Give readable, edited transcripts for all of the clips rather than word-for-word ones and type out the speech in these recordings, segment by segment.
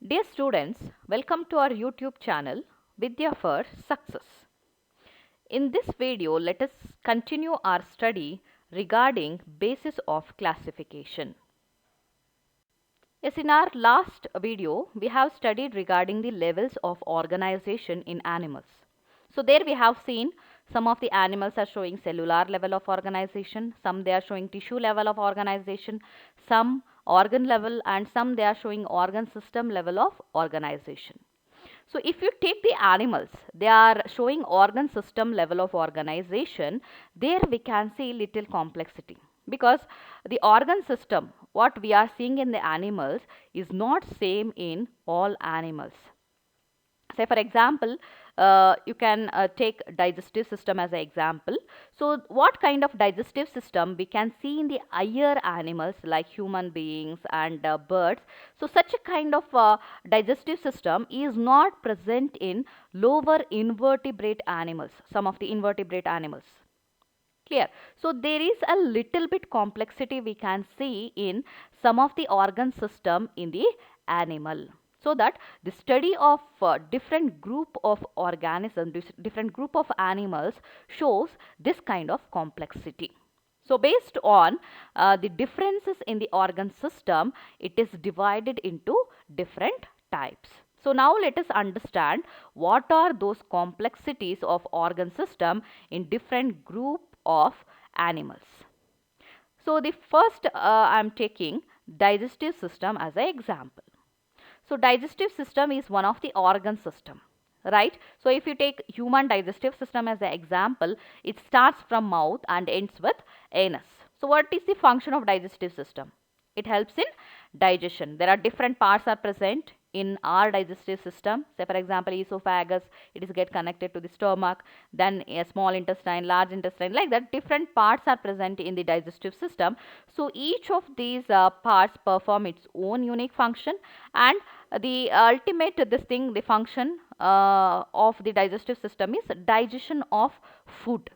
Dear students, welcome to our YouTube channel Vidya for Success. In this video, let us continue our study regarding basis of classification. Yes, in our last video, we have studied regarding the levels of organization in animals. So there we have seen some of the animals are showing cellular level of organization, some they are showing tissue level of organization, some organ level, and some they are showing organ system level of organization. So if you take the animals, they are showing organ system level of organization. There we can see little complexity, because the organ system what we are seeing in the animals is not same in all animals. Say for example, you can take digestive system as an example. So what kind of digestive system we can see in the higher animals like human beings and birds. So such a kind of digestive system is not present in lower invertebrate animals, some of the invertebrate animals. Clear. So there is a little bit complexity we can see in some of the organ system in the animal. So that the study of different group of organisms, different group of animals shows this kind of complexity. So based on the differences in the organ system, it is divided into different types. So now let us understand what are those complexities of organ system in different group of animals. So the first I am taking digestive system as an example. So digestive system is one of the organ system, right? So if you take human digestive system as an example, it starts from mouth and ends with anus. So what is the function of digestive system? It helps in digestion. There are different parts are present in our digestive system. Say for example, esophagus, it is get connected to the stomach, then a small intestine, large intestine, like that different parts are present in the digestive system. So each of these parts perform its own unique function, and the ultimate the function of the digestive system is digestion of food.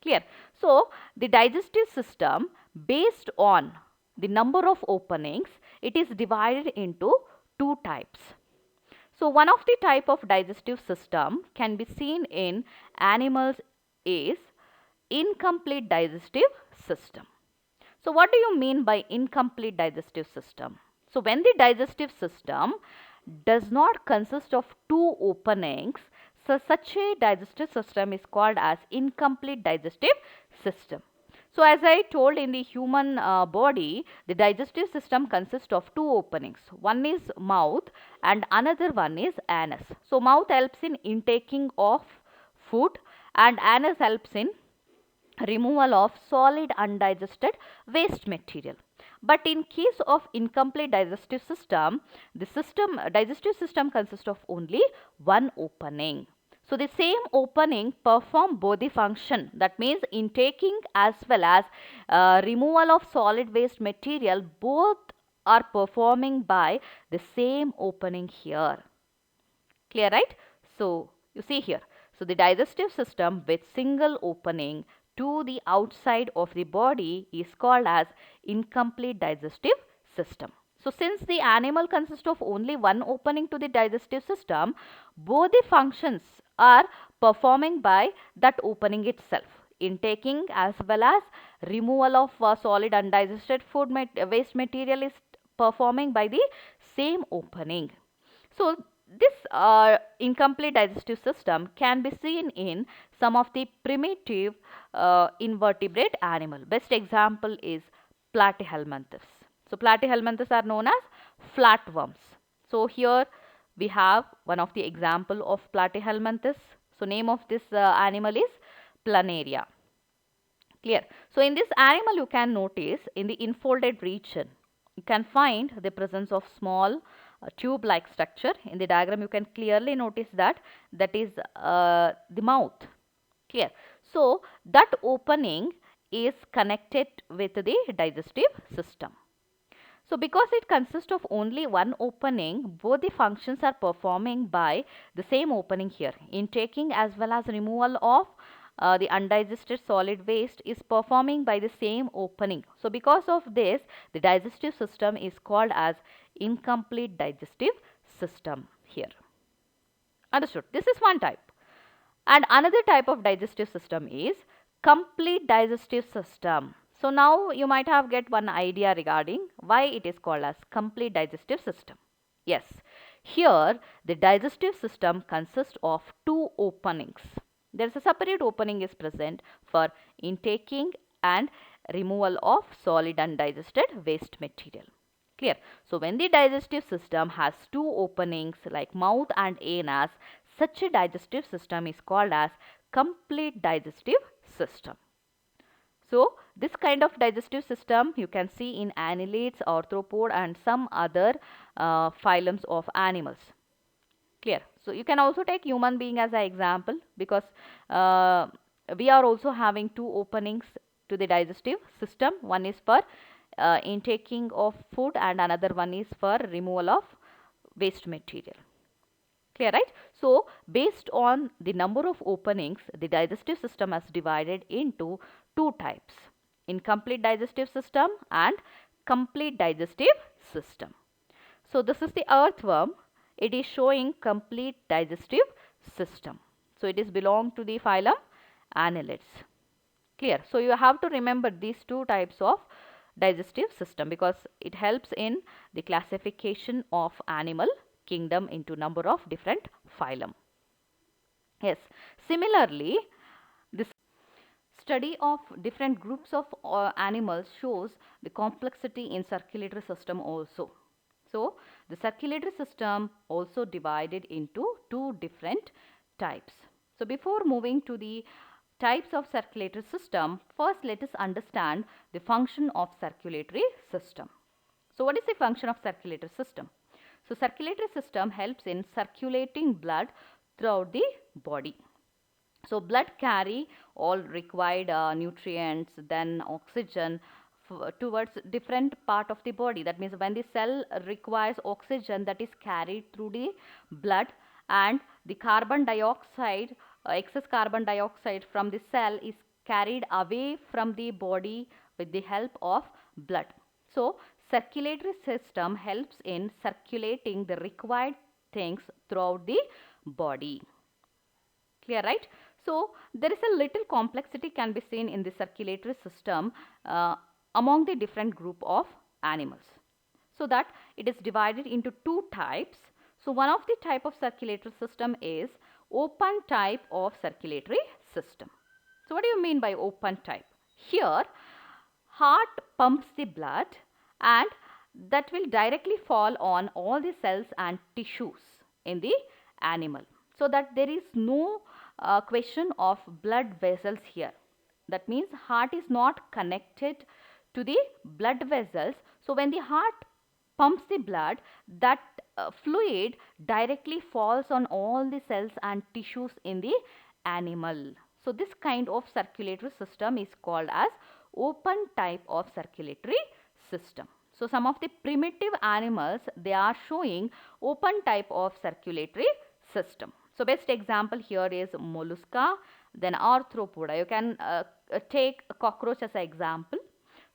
Clear. So the digestive system, based on the number of openings, it is divided into two types. So one of the type of digestive system can be seen in animals is incomplete digestive system. So what do you mean by incomplete digestive system? So when the digestive system does not consist of two openings, so such a digestive system is called as incomplete digestive system. So as I told, in the human body, the digestive system consists of two openings. One is mouth and another one is anus. So mouth helps in intaking of food and anus helps in removal of solid undigested waste material. But in case of incomplete digestive system, the digestive system consists of only one opening. So the same opening perform both the function, that means intaking as well as removal of solid waste material, both are performing by the same opening here. Clear, right? So you see here. So the digestive system with single opening to the outside of the body is called as incomplete digestive system. So since the animal consists of only one opening to the digestive system, both the functions are performing by that opening itself. Intaking as well as removal of solid undigested food waste material is performing by the same opening. So this incomplete digestive system can be seen in some of the primitive invertebrate animal. Best example is Platyhelminthes. So Platyhelminthes are known as flatworms. So here we have one of the example of Platyhelminthes. So name of this animal is Planaria. Clear. So in this animal you can notice in the infolded region you can find the presence of small tube like structure. In the diagram you can clearly notice that is the mouth. Clear. So that opening is connected with the digestive system. So because it consists of only one opening, both the functions are performing by the same opening here. Intaking as well as removal of the undigested solid waste is performing by the same opening. So because of this, the digestive system is called as incomplete digestive system here. Understood? This is one type. And another type of digestive system is complete digestive system. So now you might have get one idea regarding why it is called as complete digestive system. Yes, here the digestive system consists of two openings. There is a separate opening is present for intaking and removal of solid undigested waste material. Clear? So when the digestive system has two openings like mouth and anus, such a digestive system is called as complete digestive system. So this kind of digestive system you can see in annelids, arthropod and some other phylums of animals. Clear? So you can also take human being as an example, because we are also having two openings to the digestive system. One is for intaking of food and another one is for removal of waste material. Clear, right? So based on the number of openings, the digestive system is divided into two types: incomplete digestive system and complete digestive system. So this is the earthworm. It is showing complete digestive system. So it is belong to the phylum Annelids. Clear? So you have to remember these two types of digestive system, because it helps in the classification of animal kingdom into number of different phylum. Yes. Similarly, this study of different groups of animals shows the complexity in circulatory system also. So the circulatory system also divided into two different types. So before moving to the types of circulatory system, first let us understand the function of circulatory system. So what is the function of circulatory system? So circulatory system helps in circulating blood throughout the body. So blood carry all required nutrients, then oxygen towards different part of the body. That means when the cell requires oxygen, that is carried through the blood, and the carbon dioxide, excess carbon dioxide from the cell is carried away from the body with the help of blood. So circulatory system helps in circulating the required things throughout the body. Clear, right? So there is a little complexity can be seen in the circulatory system among the different group of animals. So that it is divided into two types. So one of the type of circulatory system is open type of circulatory system. So what do you mean by open type? Here heart pumps the blood and that will directly fall on all the cells and tissues in the animal, so that there is no question of blood vessels here. That means heart is not connected to the blood vessels. So when the heart pumps the blood, that fluid directly falls on all the cells and tissues in the animal. So this kind of circulatory system is called as open type of circulatory system. So some of the primitive animals, they are showing open type of circulatory system. So best example here is mollusca, then arthropoda. You can take a cockroach as an example.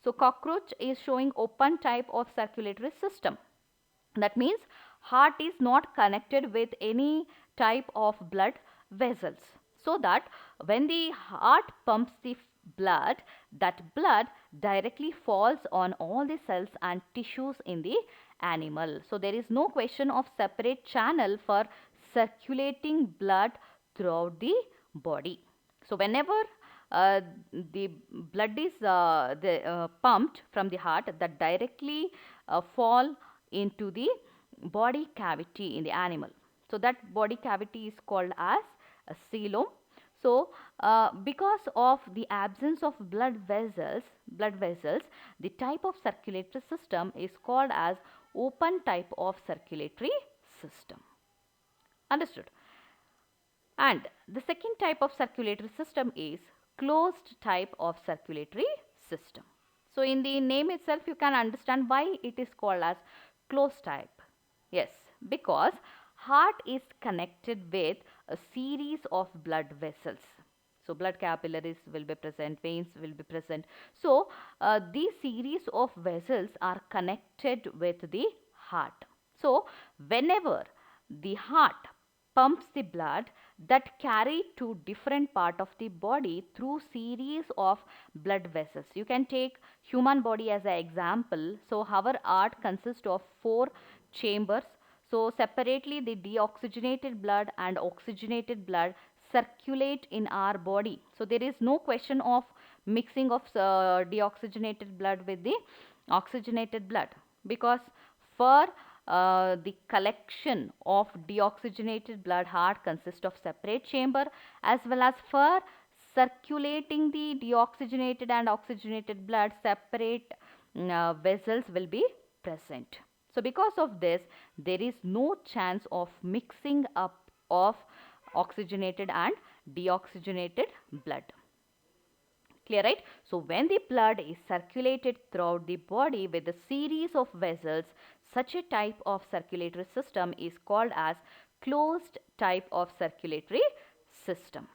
So cockroach is showing open type of circulatory system. That means heart is not connected with any type of blood vessels. So that when the heart pumps the blood, that blood directly falls on all the cells and tissues in the animal. So there is no question of separate channel for circulating blood throughout the body. So whenever the blood is pumped from the heart, that directly fall into the body cavity in the animal. So that body cavity is called as a coelom. So because of the absence of blood vessels, the type of circulatory system is called as open type of circulatory system. Understood? And the second type of circulatory system is closed type of circulatory system. So in the name itself you can understand why it is called as closed type. Yes, because heart is connected with a series of blood vessels. So blood capillaries will be present, veins will be present. So these series of vessels are connected with the heart. So whenever the heart pumps the blood that carry to different part of the body through series of blood vessels. You can take human body as an example. So our heart consists of 4 chambers. So separately the deoxygenated blood and oxygenated blood circulate in our body. So there is no question of mixing of deoxygenated blood with the oxygenated blood, because for the collection of deoxygenated blood, heart consists of separate chamber, as well as for circulating the deoxygenated and oxygenated blood, separate vessels will be present. So because of this, there is no chance of mixing up of oxygenated and deoxygenated blood. Clear, right? So when the blood is circulated throughout the body with a series of vessels, such a type of circulatory system is called as closed type of circulatory system.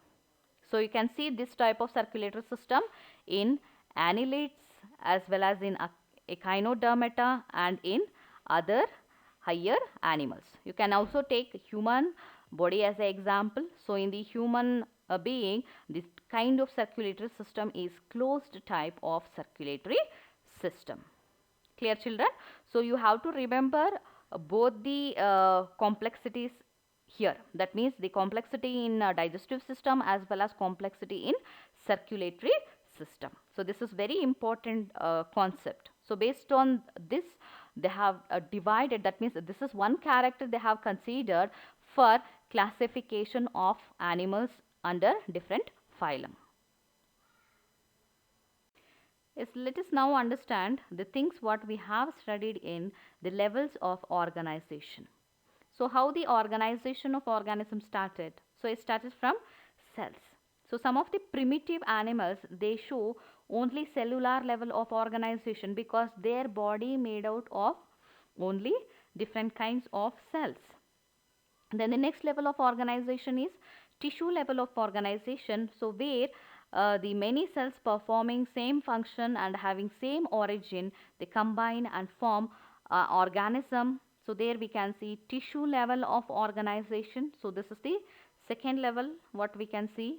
So you can see this type of circulatory system in annelids as well as in echinodermata and in other higher animals. You can also take human body as an example. So in the human being, this kind of circulatory system is closed type of circulatory system. Clear, children? So you have to remember both the complexities here. That means the complexity in digestive system as well as complexity in circulatory system. So this is very important concept. So based on this, they have divided, that means this is one character they have considered for classification of animals under different phylum. Yes, let us now understand the things what we have studied in the levels of organization. So how the organization of organism started? So it started from cells. So some of the primitive animals, they show only cellular level of organization because their body made out of only different kinds of cells. Then the next level of organization is tissue level of organization. So where the many cells performing same function and having same origin, they combine and form organism. So there we can see tissue level of organization. So this is the second level what we can see.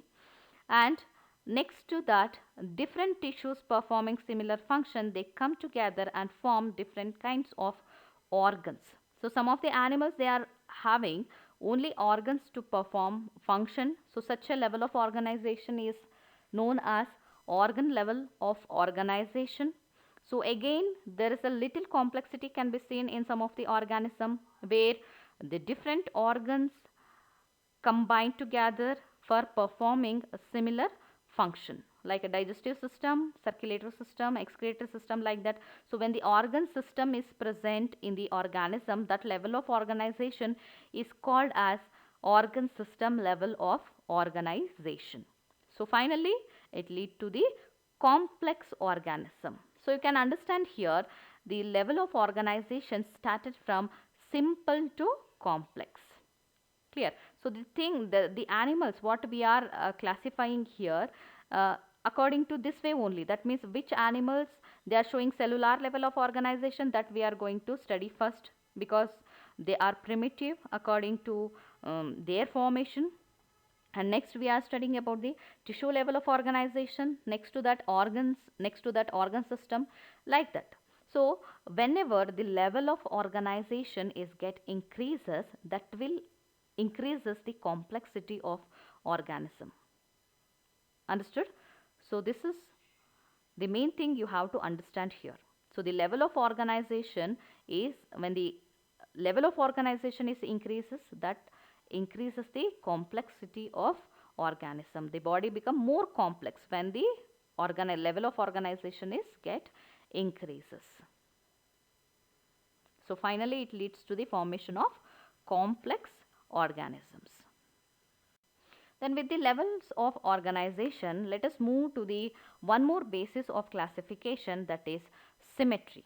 And next to that, different tissues performing similar function, they come together and form different kinds of organs. So some of the animals, they are having only organs to perform function. So such a level of organization is known as organ level of organization. So again, there is a little complexity can be seen in some of the organism where the different organs combine together for performing a similar function, like a digestive system, circulatory system, excretory system, like that. So when the organ system is present in the organism, that level of organization is called as organ system level of organization. So finally, it leads to the complex organism. So you can understand here the level of organization started from simple to complex. Clear? So the thing, the animals what we are classifying here according to this way only. That means which animals they are showing cellular level of organization, that we are going to study first, because they are primitive according to their formation. And next we are studying about the tissue level of organization, next to that organs, next to that organ system, like that. So whenever the level of organization is get increases, that will increases the complexity of organism. Understood? So this is the main thing you have to understand here. So the level of organization is, when the level of organization is increases, that increases the complexity of organism. The body become more complex when the level of organization is get increases. So finally it leads to the formation of complex organisms. Then with the levels of organization, let us move to the one more basis of classification, that is symmetry.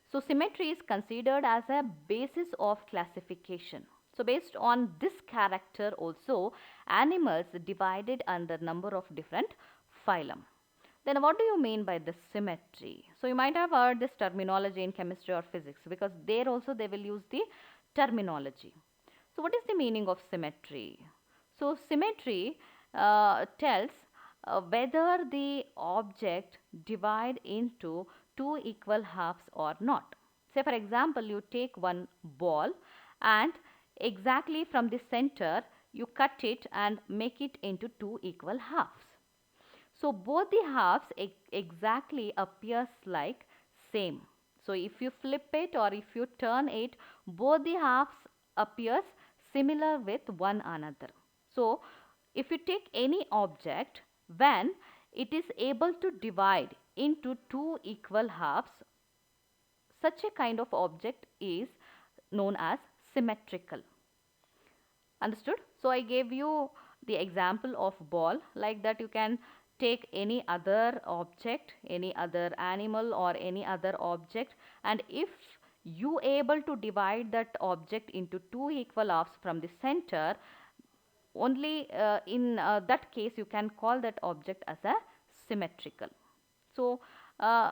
So symmetry is considered as a basis of classification. So based on this character also, animals divided under number of different phylum. Then what do you mean by the symmetry? So you might have heard this terminology in chemistry or physics, because there also they will use the terminology. So what is the meaning of symmetry? So symmetry tells whether the object divide into two equal halves or not. Say for example, you take one ball and exactly from the center you cut it and make it into two equal halves. So both the halves exactly appears like same. So if you flip it or if you turn it, both the halves appears similar with one another. So if you take any object, when it is able to divide into two equal halves, such a kind of object is known as symmetrical. Understood? So I gave you the example of ball. Like that you can take any other object, any other animal or any other object, and if you able to divide that object into two equal halves from the center, only in that case you can call that object as a symmetrical. So uh,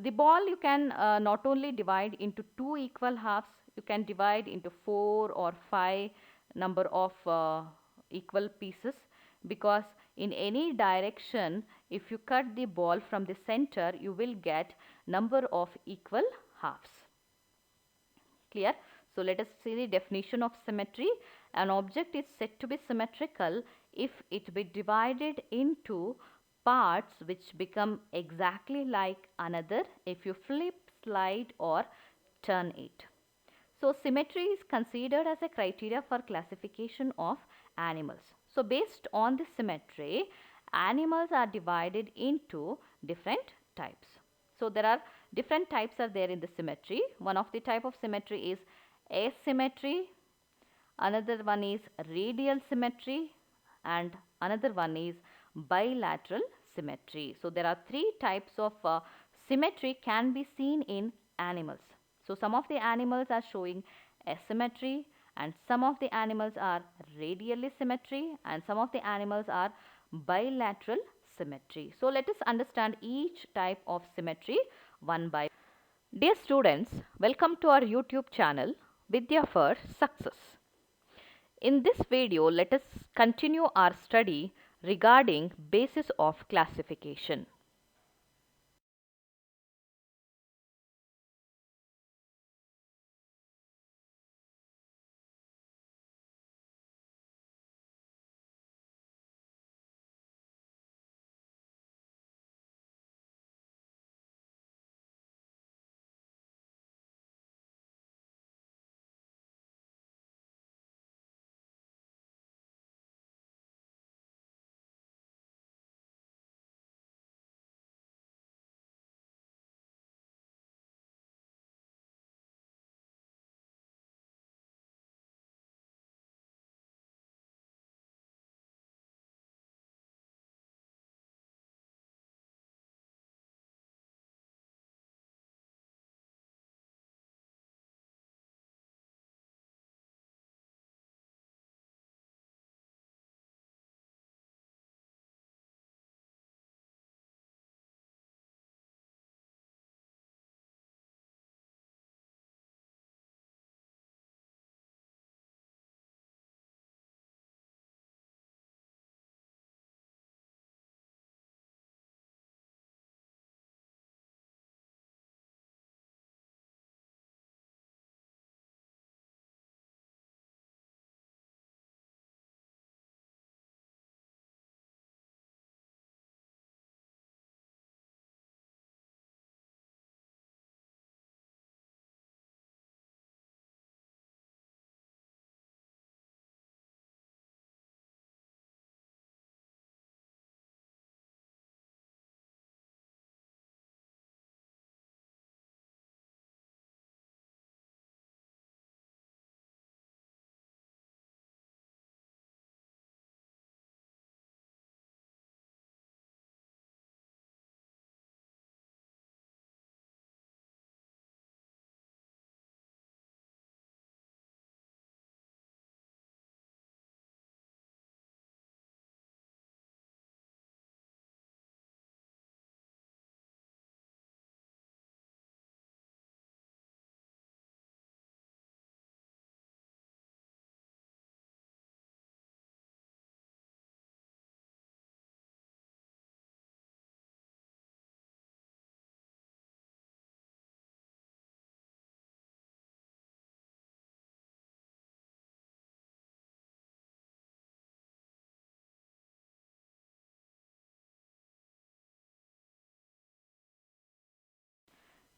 the ball you can not only divide into two equal halves, you can divide into four or five number of equal pieces, because in any direction if you cut the ball from the center you will get number of equal halves. Clear? So let us see the definition of symmetry. An object is said to be symmetrical if it be divided into parts which become exactly like another if you flip, slide or turn it. So symmetry is considered as a criteria for classification of animals. So based on the symmetry, animals are divided into different types. So there are different types are there in the symmetry. One of the type of symmetry is asymmetry, another one is radial symmetry, and another one is bilateral symmetry. So there are three types of symmetry can be seen in animals. So some of the animals are showing asymmetry, and some of the animals are radially symmetry, and some of the animals are bilateral symmetry. So let us understand each type of symmetry one by one. Dear students, welcome to our YouTube channel Vidya for Success. In this video, let us continue our study regarding basis of classification.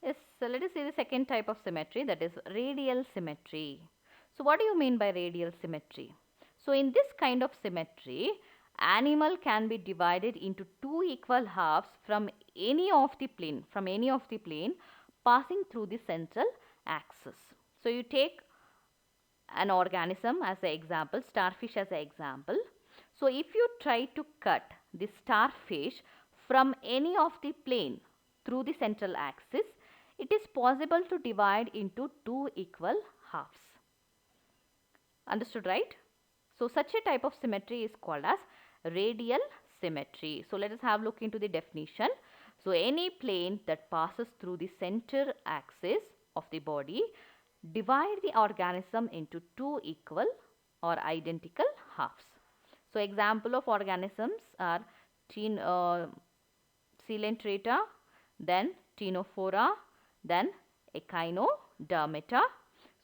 Yes, so let us see the second type of symmetry, that is radial symmetry. So what do you mean by radial symmetry? So in this kind of symmetry, animal can be divided into two equal halves from any of the plane passing through the central axis. So you take an organism as an example, starfish as an example. So if you try to cut the starfish from any of the plane through the central axis, it is possible to divide into two equal halves. Understood, right? So such a type of symmetry is called as radial symmetry. So let us have a look into the definition. So any plane that passes through the center axis of the body, divide the organism into two equal or identical halves. So example of organisms are Coelenterata, then Ctenophora, then Echinodermata.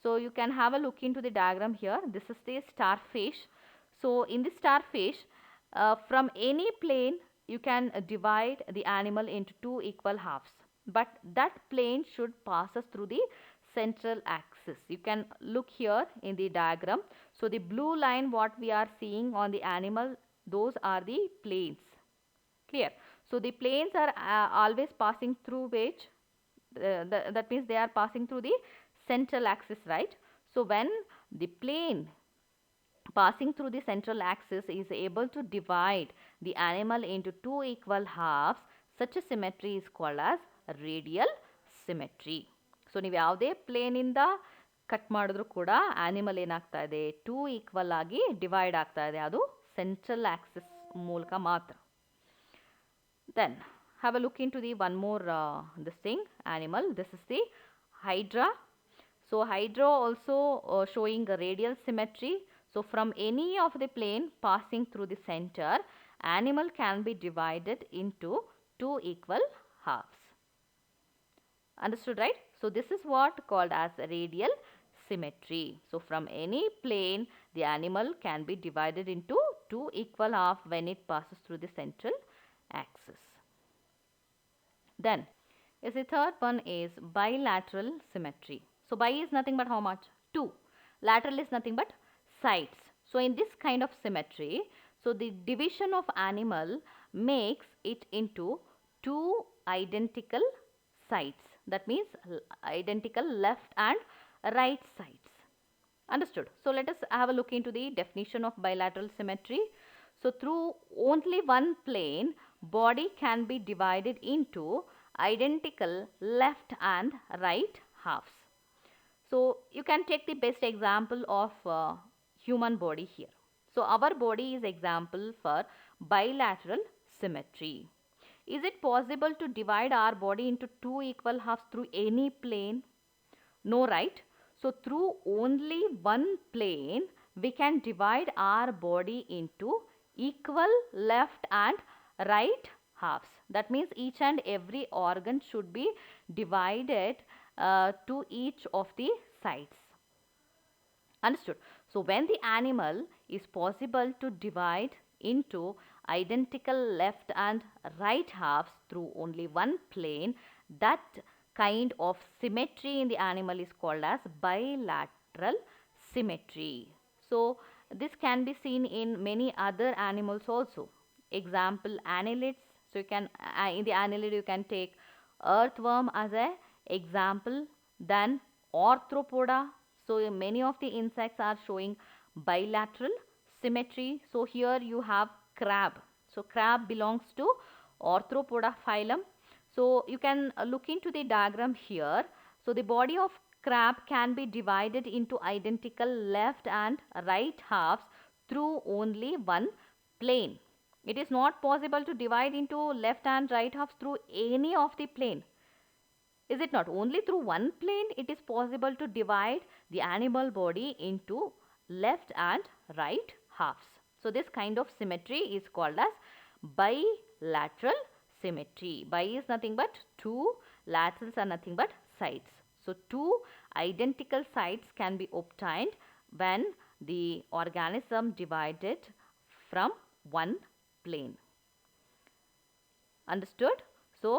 So you can have a look into the diagram here. This is the starfish. So in the starfish, from any plane you can divide the animal into two equal halves. But that plane should pass us through the central axis. You can look here in the diagram. So the blue line what we are seeing on the animal, those are the planes. Clear? So the planes are always passing through which that means they are passing through the central axis, right? So when the plane passing through the central axis is able to divide the animal into two equal halves, such a symmetry is called as radial symmetry. So ನೀವು ಯಾವುದೇ ಪ್ಲೇನಿಂದ cut ಮಾಡಿದ್ರು ಕೂಡ animal ಏನಾಗ್ತಾ ಇದೆ, two equal ಆಗಿ divide ಆಗ್ತಾ ಇದೆ, ಅದು ಸೆಂಟ್ರಲ್ ಆಕ್ಸಿಸ್ ಮೂಲಕ ಮಾತ್ರ. Then have a look into the one more this thing animal. This is the hydra. So hydra also showing a radial symmetry. So from any of the plane passing through the center, animal can be divided into two equal halves. Understood, right? So this is what called as radial symmetry. So from any plane, the animal can be divided into two equal halves when it passes through the central axis. Then is the third one is bilateral symmetry. So bi is nothing but how much? 2. Lateral is nothing but sides. So in this kind of symmetry, so the division of animal makes it into two identical sides. That means identical left and right sides. Understood? So let us have a look into the definition of bilateral symmetry. So through only one plane, body can be divided into identical left and right halves. So you can take the best example of human body here. So our body is example for bilateral symmetry. Is it possible to divide our body into two equal halves through any plane? No, right? So through only one plane, we can divide our body into equal left and right halves. That means each and every organ should be divided to each of the sides. Understood? So when the animal is possible to divide into identical left and right halves through only one plane, that kind of symmetry in the animal is called as bilateral symmetry. So this can be seen in many other animals also. Example, annelids. So you can in the annelid you can take earthworm as a example, then arthropoda. So many of the insects are showing bilateral symmetry. So here you have crab. So crab belongs to arthropoda phylum. So you can look into the diagram here. So the body of crab can be divided into identical left and right halves through only one plane. It is not possible to divide into left and right halves through any of the plane. Is it not? Only through one plane it is possible to divide the animal body into left and right halves. So this kind of symmetry is called as bilateral symmetry. Bi is nothing but two, laterals are nothing but sides. So two identical sides can be obtained when the organism divided from one plane. Understood? So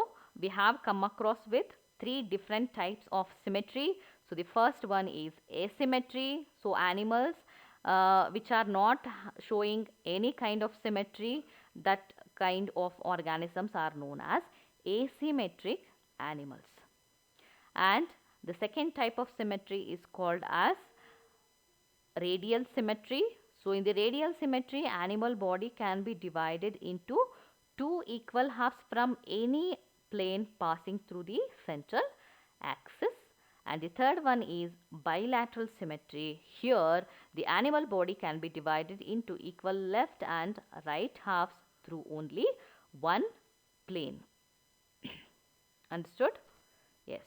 we have come across with three different types of symmetry. So the first one is asymmetry. So animals which are not showing any kind of symmetry, that kind of organisms are known as asymmetric animals. And the second type of symmetry is called as radial symmetry. So in the radial symmetry, animal body can be divided into two equal halves from any plane passing through the central axis. And the third one is bilateral symmetry. Here the animal body can be divided into equal left and right halves through only one plane. Understood? Yes.